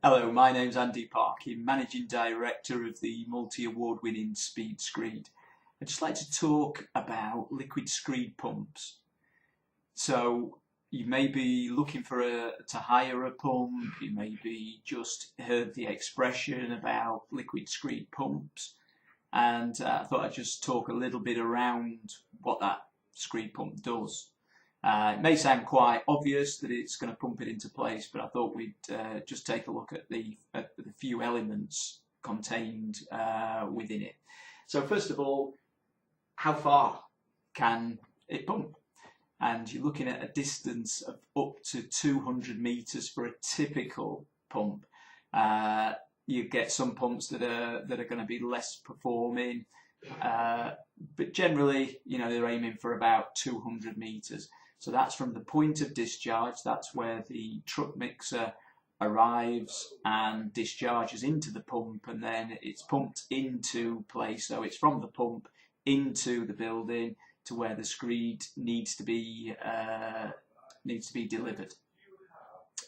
Hello, my name's Andy Parkin, Managing Director of the Multi Award-Winning Speed Screed. I'd just like to talk about liquid screed pumps. So you may be looking to hire a pump, you may be just heard the expression about liquid screed pumps, and I thought I'd just talk a little bit around what that screed pump does. It may sound quite obvious that it's going to pump it into place, but I thought we'd just take a look at the few elements contained within it. So first of all, how far can it pump? And you're looking at a distance of up to 200 meters for a typical pump. You get some pumps that are going to be less performing, but generally, they're aiming for about 200 meters. So that's from the point of discharge. That's where the truck mixer arrives and discharges into the pump, and then it's pumped into place. So it's from the pump into the building to where the screed needs to be delivered.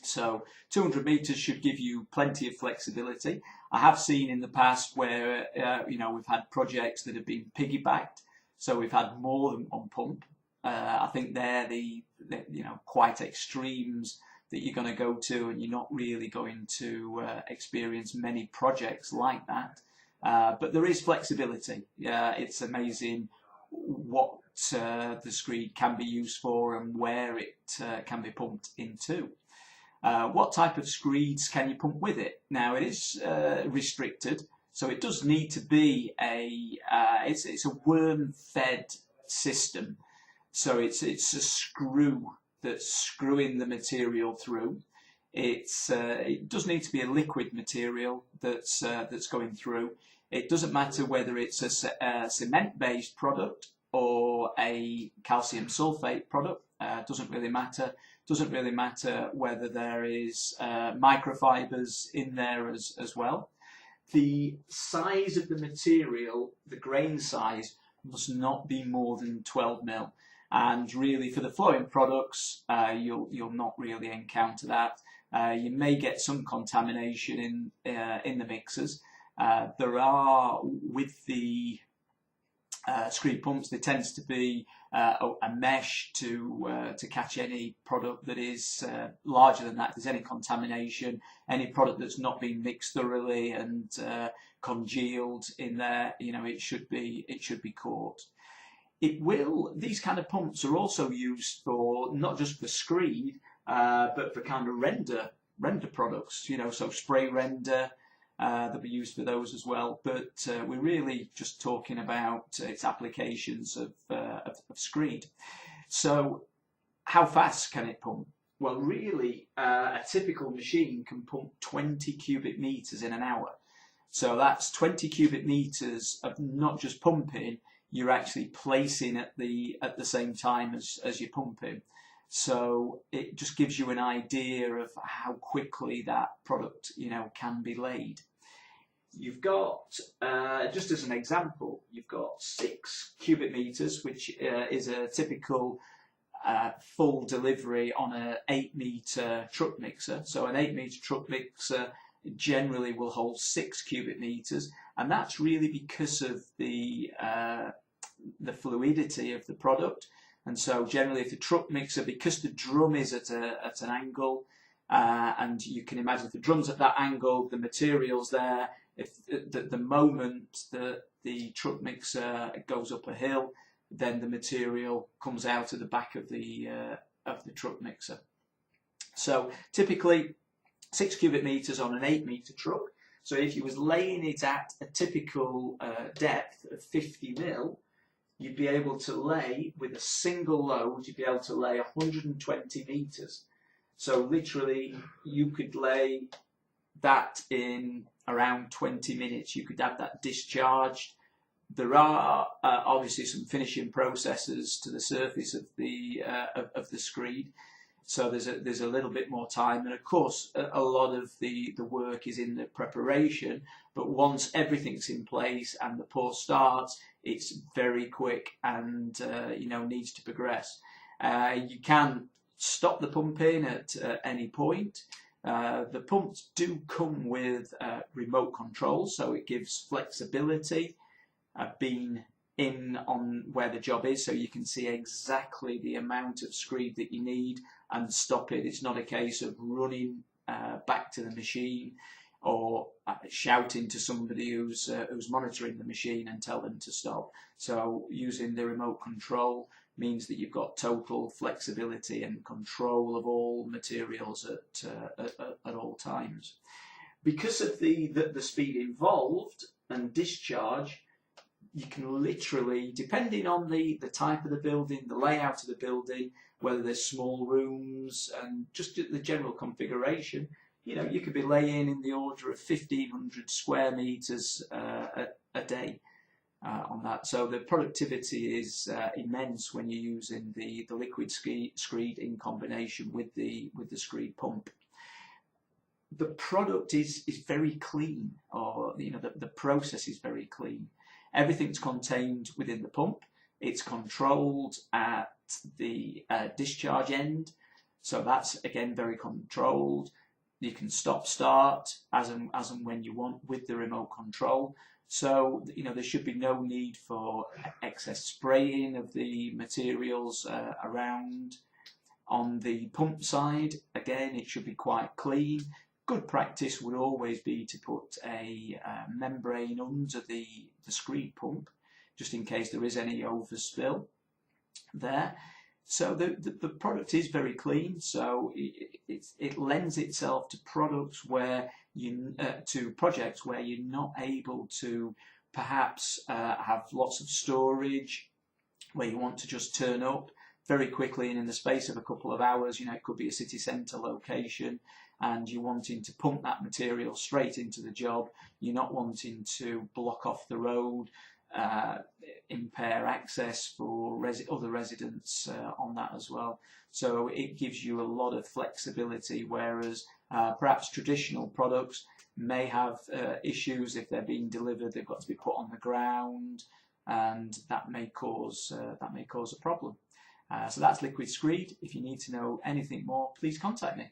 So 200 meters should give you plenty of flexibility. I have seen in the past where we've had projects that have been piggybacked, so we've had more than one pump. I think they're the quite extremes that you're going to go to, and you're not really going to experience many projects like that. But there is flexibility. It's amazing what the screed can be used for and where it can be pumped into. What type of screeds can you pump with it? Now it is restricted, so it does need to be it's a worm-fed system. So it's a screw that's screwing the material through. It does need to be a liquid material that's going through. It doesn't matter whether it's a cement-based product or a calcium sulfate product. Doesn't really matter. Doesn't really matter whether there is microfibers in there as well. The size of the material, the grain size, must not be more than 12 mil. And really, for the flowing products, you'll not really encounter that. You may get some contamination in the mixers. There are, with the screed pumps, there tends to be a mesh to catch any product that is larger than that. If there's any contamination, any product that's not been mixed thoroughly and congealed in there, it should be caught. These kind of pumps are also used for not just for screed, but for kind of render products. So spray render, they'll be used for those as well. But we're really just talking about its applications of screed. So how fast can it pump? Well, really, a typical machine can pump 20 cubic meters in an hour. So that's 20 cubic meters of not just pumping, you're actually placing at the same time as you're pumping. So it just gives you an idea of how quickly that product can be laid. You've got, just as an example, you've got 6 cubic meters, which is a typical full delivery on an 8-meter truck mixer. So an 8-meter truck mixer generally will hold 6 cubic meters, and that's really because of the fluidity of the product. And so generally, if the truck mixer, because the drum is at an angle, and you can imagine if the drum's at that angle, the material's there. If the moment that the truck mixer goes up a hill, then the material comes out of the back of the truck mixer. So typically 6 cubic meters on an 8-meter truck. So if you was laying it at a typical depth of 50 mil, you'd be able to lay, with a single load, you'd be able to lay 120 meters. So literally, you could lay that in around 20 minutes. You could have that discharged. There are obviously some finishing processes to the surface of the screed. So there's a little bit more time, and of course a lot of the work is in the preparation. But once everything's in place and the pour starts, it's very quick and needs to progress. You can stop the pumping at any point. The pumps do come with remote control, so it gives flexibility, being in on where the job is, so you can see exactly the amount of screed that you need and stop it. It's not a case of running back to the machine or shouting to somebody who's monitoring the machine and tell them to stop. So using the remote control means that you've got total flexibility and control of all materials at all times. Because of the speed involved and discharge, you can literally, depending on the type of the building, the layout of the building, whether there's small rooms and just the general configuration, you know, you could be laying in the order of 1,500 square meters a day on that. So the productivity is immense when you're using the liquid screed in combination with the screed pump. The product is very clean, or you know, the process is very clean. Everything's contained within the pump. It's controlled at the discharge end, so that's again very controlled. You can stop start as and when you want with the remote control. So you know, there should be no need for excess spraying of the materials around. On the pump side, again, it should be quite clean. Good practice would always be to put a membrane under the screed pump, just in case there is any overspill there. So the product is very clean, so it lends itself to products where to projects where you're not able to perhaps have lots of storage, where you want to just turn up very quickly and in the space of a couple of hours. You know, it could be a city centre location, and you're wanting to pump that material straight into the job. You're not wanting to block off the road, impair access for other residents on that as well. So it gives you a lot of flexibility, whereas perhaps traditional products may have issues if they're being delivered. They've got to be put on the ground, and that may cause a problem. So that's Liquid Screed. If you need to know anything more, please contact me.